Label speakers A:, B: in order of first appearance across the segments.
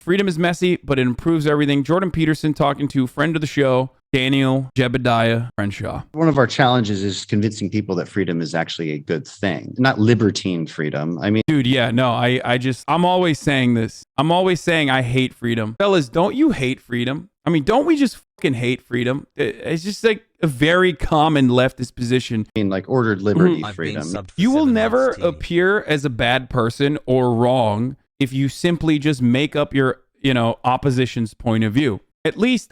A: Freedom is messy, but it improves everything. Jordan Peterson talking to friend of the show, Daniel Jebediah Crenshaw.
B: One of our challenges is convincing people that freedom is actually a good thing, not libertine freedom. I mean,
A: dude, yeah, no, I'm always saying this. I'm always saying I hate freedom. Fellas, don't you hate freedom? I mean, don't we just fucking hate freedom? It's just like a very common leftist position.
B: I mean, like ordered liberty, freedom.
A: You will never appear as a bad person or wrong if you simply just make up your, opposition's point of view. At least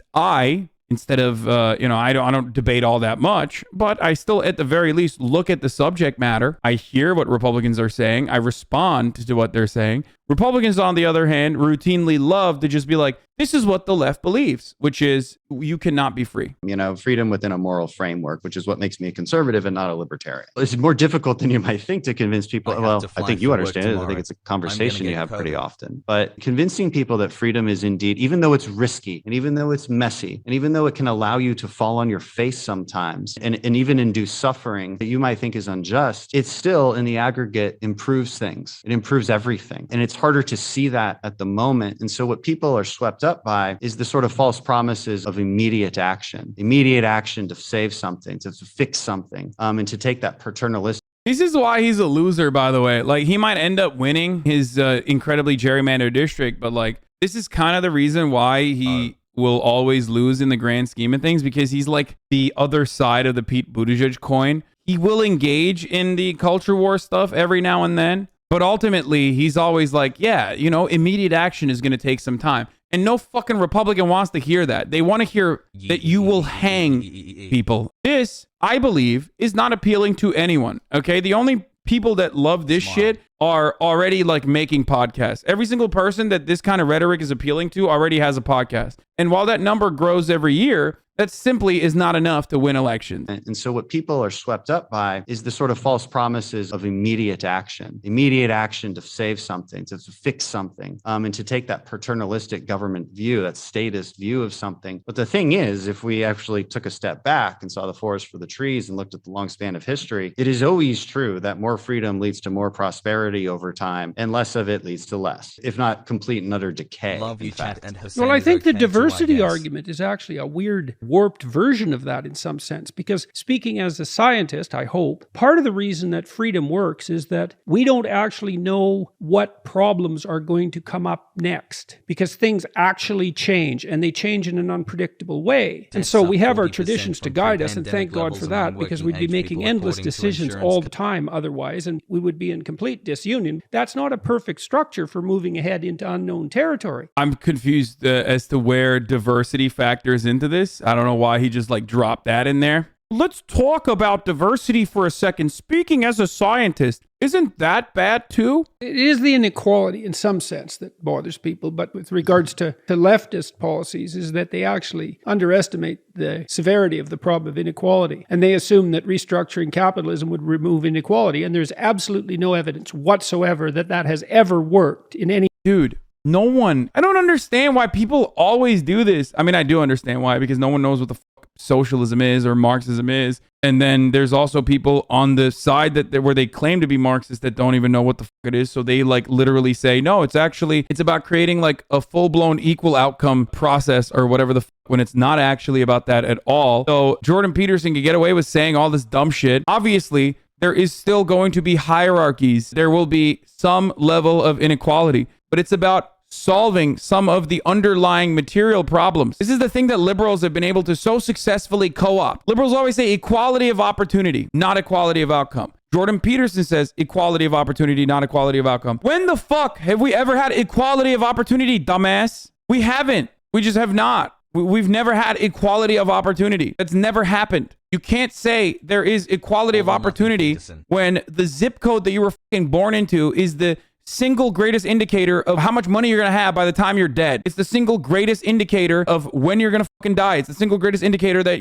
A: instead of, I don't debate all that much, but I still, at the very least, look at the subject matter. I hear what Republicans are saying. I respond to what they're saying. Republicans, on the other hand, routinely love to just be like, this is what the left believes, which is you cannot be free.
B: Freedom within a moral framework, which is what makes me a conservative and not a libertarian. It's more difficult than you might think to convince people. Well, I think you understand it. I think it's a conversation you have pretty often. But convincing people that freedom is indeed, even though it's risky, and even though it's messy, and even though it can allow you to fall on your face sometimes, and even induce suffering that you might think is unjust, it still, in the aggregate, improves things. It improves everything. And it's harder to see that at the moment. And so what people are swept up by is the sort of false promises of immediate action to save something, to fix something, and to take that paternalistic.
A: This is why he's a loser, by the way. Like, he might end up winning his incredibly gerrymandered district, but like, this is kind of the reason why he will always lose in the grand scheme of things, because he's like the other side of the Pete Buttigieg coin. He will engage in the culture war stuff every now and then, but ultimately he's always like, yeah, immediate action is going to take some time. And no fucking Republican wants to hear that. They want to hear that you will hang people. This, I believe, is not appealing to anyone. Okay? The only people that love this shit are already like making podcasts. Every single person that this kind of rhetoric is appealing to already has a podcast. And while that number grows every year, that simply is not enough to win elections.
B: And so what people are swept up by is the sort of false promises of immediate action to save something, to fix something, and to take that paternalistic government view, that statist view of something. But the thing is, if we actually took a step back and saw the forest for the trees and looked at the long span of history, it is always true that more freedom leads to more prosperity over time, and less of it leads to less, if not complete and utter decay.
C: Well, I think the diversity argument is actually a weird, warped version of that in some sense, because speaking as a scientist, I hope, part of the reason that freedom works is that we don't actually know what problems are going to come up next, because things actually change, and they change in an unpredictable way. And so we have our traditions to guide us, and thank God for that, because we'd be making endless decisions all the time otherwise, and we would be in complete disunion. That's not a perfect structure for moving ahead into unknown territory.
A: I'm confused as to where diversity factors into this. I don't know why he just like dropped that in there. Let's talk about diversity for a second. Speaking as a scientist, isn't that bad too?
C: It is the inequality in some sense that bothers people, but with regards to leftist policies is that they actually underestimate the severity of the problem of inequality. And they assume that restructuring capitalism would remove inequality. And there's absolutely no evidence whatsoever that that has ever worked in any...
A: Dude, no one... I don't understand why people always do this. I mean, I do understand why, because no one knows what the socialism is or Marxism is. And then there's also people on the side where they claim to be Marxist that don't even know what the fuck it is. So they like literally say, no, it's about creating like a full-blown equal outcome process or whatever the fuck, when it's not actually about that at all. So Jordan Peterson can get away with saying all this dumb shit. Obviously, there is still going to be hierarchies. There will be some level of inequality, but it's about solving some of the underlying material problems. This is the thing that liberals have been able to so successfully co-opt. Liberals always say equality of opportunity, not equality of outcome. Jordan Peterson says equality of opportunity, not equality of outcome. When the fuck have we ever had equality of opportunity, dumbass? We haven't. We just have not. We've never had equality of opportunity. That's never happened. You can't say there is equality of opportunity when the zip code that you were fucking born into is the single greatest indicator of how much money you're going to have by the time you're dead. It's the single greatest indicator of when you're going to fucking die. It's the single greatest indicator that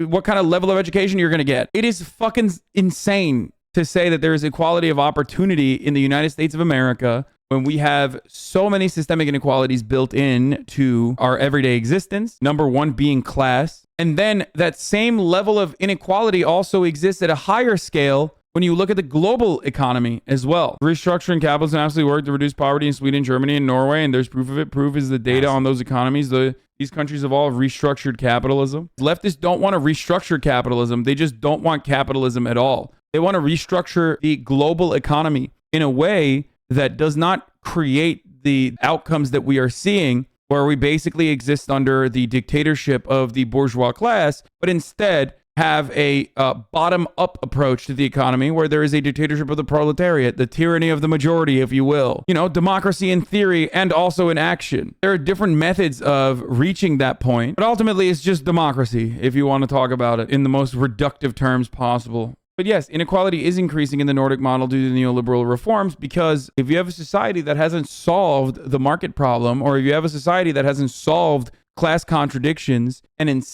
A: what kind of level of education you're going to get. It is fucking insane to say that there is equality of opportunity in the United States of America when we have so many systemic inequalities built in to our everyday existence. Number one being class. And then that same level of inequality also exists at a higher scale when you look at the global economy as well. Restructuring capitalism absolutely worked to reduce poverty in Sweden, Germany, and Norway, and there's proof of it. Proof is the data on those economies. These countries have all restructured capitalism. Leftists don't want to restructure capitalism. They just don't want capitalism at all. They want to restructure the global economy in a way that does not create the outcomes that we are seeing, where we basically exist under the dictatorship of the bourgeois class, but instead have a bottom-up approach to the economy where there is a dictatorship of the proletariat, the tyranny of the majority, if you will. You know, democracy in theory and also in action. There are different methods of reaching that point, but ultimately it's just democracy, if you want to talk about it in the most reductive terms possible. But yes, inequality is increasing in the Nordic model due to the neoliberal reforms, because if you have a society that hasn't solved the market problem, or if you have a society that hasn't solved class contradictions and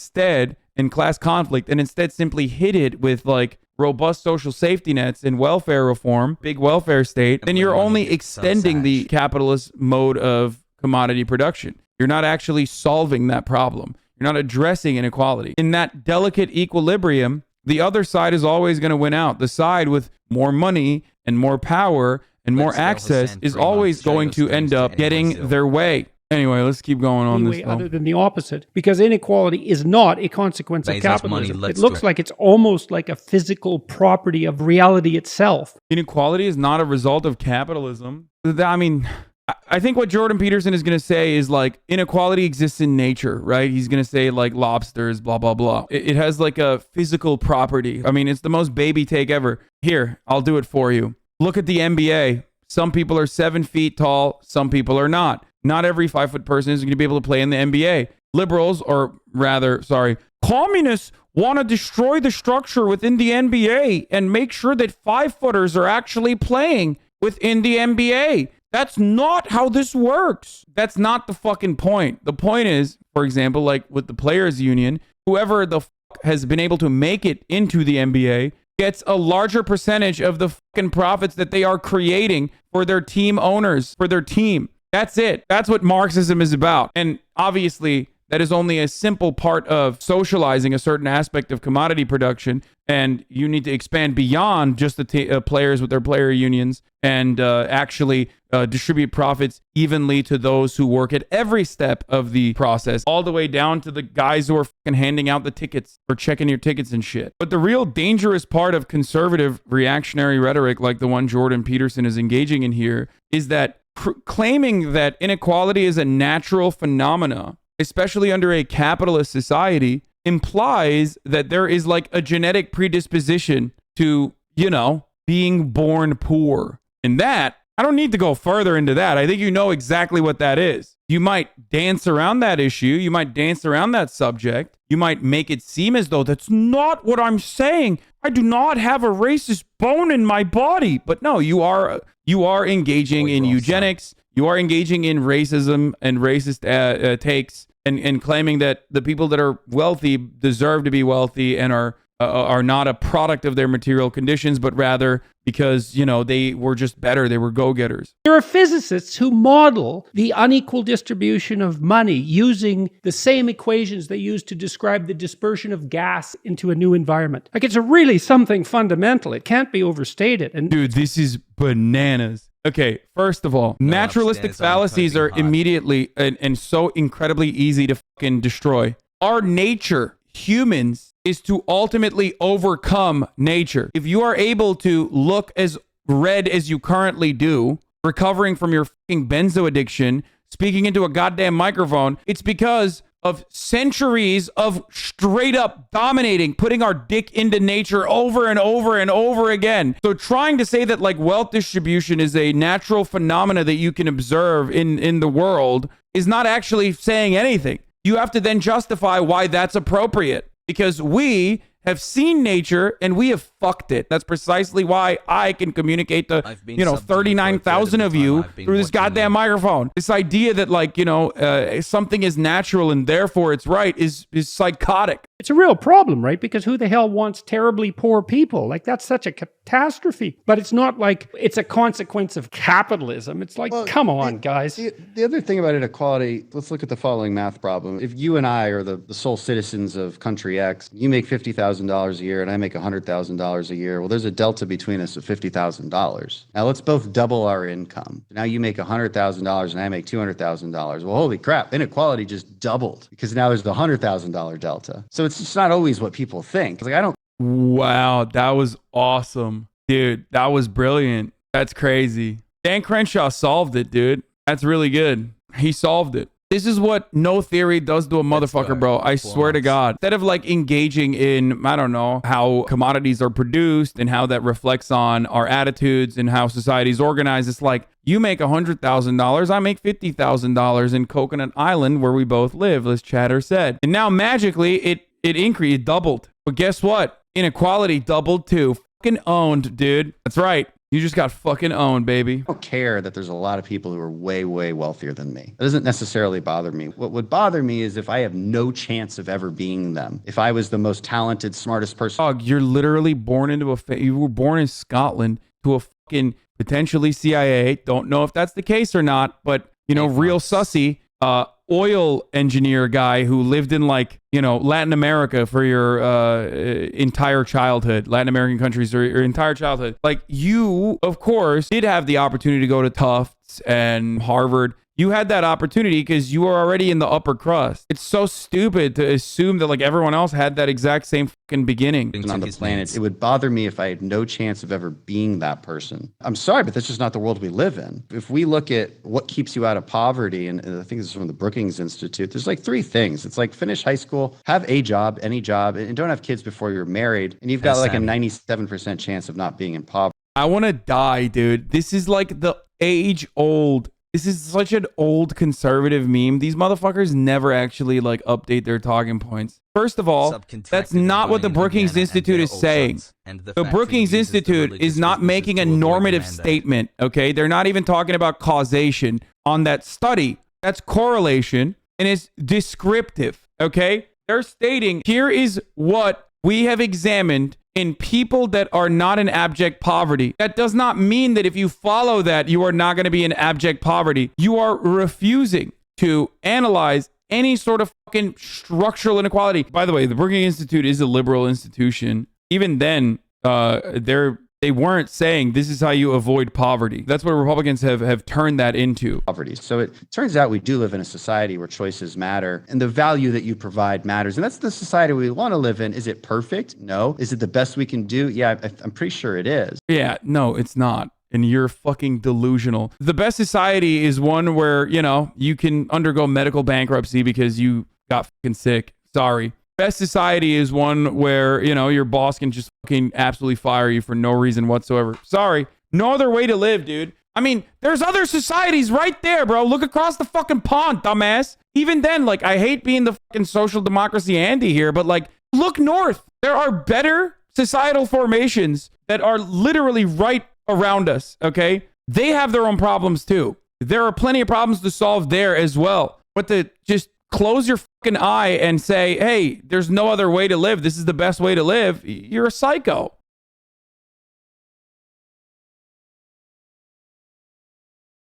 A: class conflict, and instead simply hit it with like robust social safety nets and welfare reform, big welfare state, then you're only extending the capitalist mode of commodity production. You're not actually solving that problem. You're not addressing inequality. In that delicate equilibrium, the other side is always going to win out. The side with more money and more power and more access is always going to end up getting their way. Anyway, let's keep going on this.
C: Other than the opposite, because inequality is not a consequence of capitalism. It looks like it's almost like a physical property of reality itself.
A: Inequality is not a result of capitalism. I mean, I think what Jordan Peterson is going to say is like inequality exists in nature, right? He's going to say like lobsters, blah, blah, blah. It has like a physical property. I mean, it's the most baby take ever. Here, I'll do it for you. Look at the NBA. Some people are 7 feet tall. Some people are not. Not every 5-foot person is going to be able to play in the NBA. Liberals, communists want to destroy the structure within the NBA and make sure that 5-footers are actually playing within the NBA. That's not how this works. That's not the fucking point. The point is, for example, like with the players union, whoever the fuck has been able to make it into the NBA gets a larger percentage of the fucking profits that they are creating for their team owners, for their team. That's it. That's what Marxism is about. And obviously, that is only a simple part of socializing a certain aspect of commodity production. And you need to expand beyond just the players with their player unions and actually distribute profits evenly to those who work at every step of the process, all the way down to the guys who are fucking handing out the tickets or checking your tickets and shit. But the real dangerous part of conservative reactionary rhetoric, like the one Jordan Peterson is engaging in here, is that claiming that inequality is a natural phenomena, especially under a capitalist society, implies that there is like a genetic predisposition to, being born poor. And that, I don't need to go further into that. I think you know exactly what that is. You might dance around that issue. You might dance around that subject. You might make it seem as though that's not what I'm saying. I do not have a racist bone in my body. But no, you are engaging in eugenics. You are engaging in racism and racist takes and claiming that the people that are wealthy deserve to be wealthy and are not a product of their material conditions, but rather because, they were just better. They were go-getters.
C: There are physicists who model the unequal distribution of money using the same equations they use to describe the dispersion of gas into a new environment. Like, it's really something fundamental. It can't be overstated. And
A: dude, this is bananas. Okay, first of all, naturalistic fallacies are immediately and so incredibly easy to fucking destroy. Our nature, humans, is to ultimately overcome nature. If you are able to look as red as you currently do, recovering from your fucking benzo addiction, speaking into a goddamn microphone, it's because of centuries of straight up dominating, putting our dick into nature over and over and over again. So trying to say that like wealth distribution is a natural phenomena that you can observe in the world is not actually saying anything. You have to then justify why that's appropriate, because we have seen nature and we have fucked it. That's precisely why I can communicate to 39,000 of you through this goddamn microphone. This idea that like something is natural and therefore it's right is psychotic.
C: It's a real problem, right? Because who the hell wants terribly poor people? Like, that's such a catastrophe. But it's not like it's a consequence of capitalism. It's like, well, come on, guys.
B: The other thing about inequality, let's look at the following math problem. If you and I are the sole citizens of country X, you make $50,000 a year and I make $100,000 a year. Well, there's a delta between us of $50,000. Now let's both double our income. Now you make $100,000 and I make $200,000. Well, holy crap, inequality just doubled because now there's the $100,000 delta. So it's just not always what people think. Like, I don't.
A: Wow, that was awesome. Dude, that was brilliant. That's crazy. Dan Crenshaw solved it, dude. That's really good. He solved it. This is what no theory does to a motherfucker, bro. I swear to God. Instead of like engaging in, I don't know, how commodities are produced and how that reflects on our attitudes and how society is organized, it's like, you make $100,000, I make $50,000 in Coconut Island where we both live, as Chatter said. And now magically it increased, it doubled. But guess what? Inequality doubled too. Fucking owned, dude. That's right. You just got fucking owned, baby.
B: I don't care that there's a lot of people who are way, way wealthier than me. That doesn't necessarily bother me. What would bother me is if I have no chance of ever being them. If I was the most talented, smartest person.
A: Dog, you're literally born into you were born in Scotland to a fucking potentially CIA. Don't know if that's the case or not, but, you know, real sussy, oil engineer guy who lived in, like, you know, Latin America for your entire childhood, Latin American countries or your entire childhood. Like, you, of course, did have the opportunity to go to Tufts and Harvard. You had that opportunity because you were already in the upper crust. It's so stupid to assume that like everyone else had that exact same fucking beginning.
B: On the planet, it would bother me if I had no chance of ever being that person. I'm sorry, but that's just not the world we live in. If we look at what keeps you out of poverty, and I think this is from the Brookings Institute, there's like 3 things. It's like finish high school, have a job, any job, and don't have kids before you're married. And you've got like a 97% chance of not being in poverty.
A: I want to die, dude. This is like the age-old. This is such an old conservative meme. These motherfuckers never actually like update their talking points. First of all, that's not what the Brookings Institute is saying. The Brookings Institute is not making a normative statement, okay? They're not even talking about causation on that study. That's correlation and it's descriptive, okay? They're stating, here is what we have examined in people that are not in abject poverty. That does not mean that if you follow that, you are not going to be in abject poverty. You are refusing to analyze any sort of fucking structural inequality. By the way, the Brookings Institute is a liberal institution. Even then, they weren't saying this is how you avoid poverty. That's what Republicans have turned that into.
B: Poverty. So it turns out we do live in a society where choices matter and the value that you provide matters. And that's the society we want to live in. Is it perfect? No. Is it the best we can do? Yeah, I'm pretty sure it is.
A: Yeah, no, it's not. And you're fucking delusional. The best society is one where, you know, you can undergo medical bankruptcy because you got fucking sick. Sorry. Best society is one where, you know, your boss can just fucking absolutely fire you for no reason whatsoever. Sorry. No other way to live, dude. I mean, there's other societies right there, bro. Look across the fucking pond, dumbass. Even then, like, I hate being the fucking social democracy Andy here, but like, look north. There are better societal formations that are literally right around us, okay? They have their own problems too. There are plenty of problems to solve there as well. But to just close your fucking eye and say, hey, there's no other way to live, this is the best way to live, you're a psycho.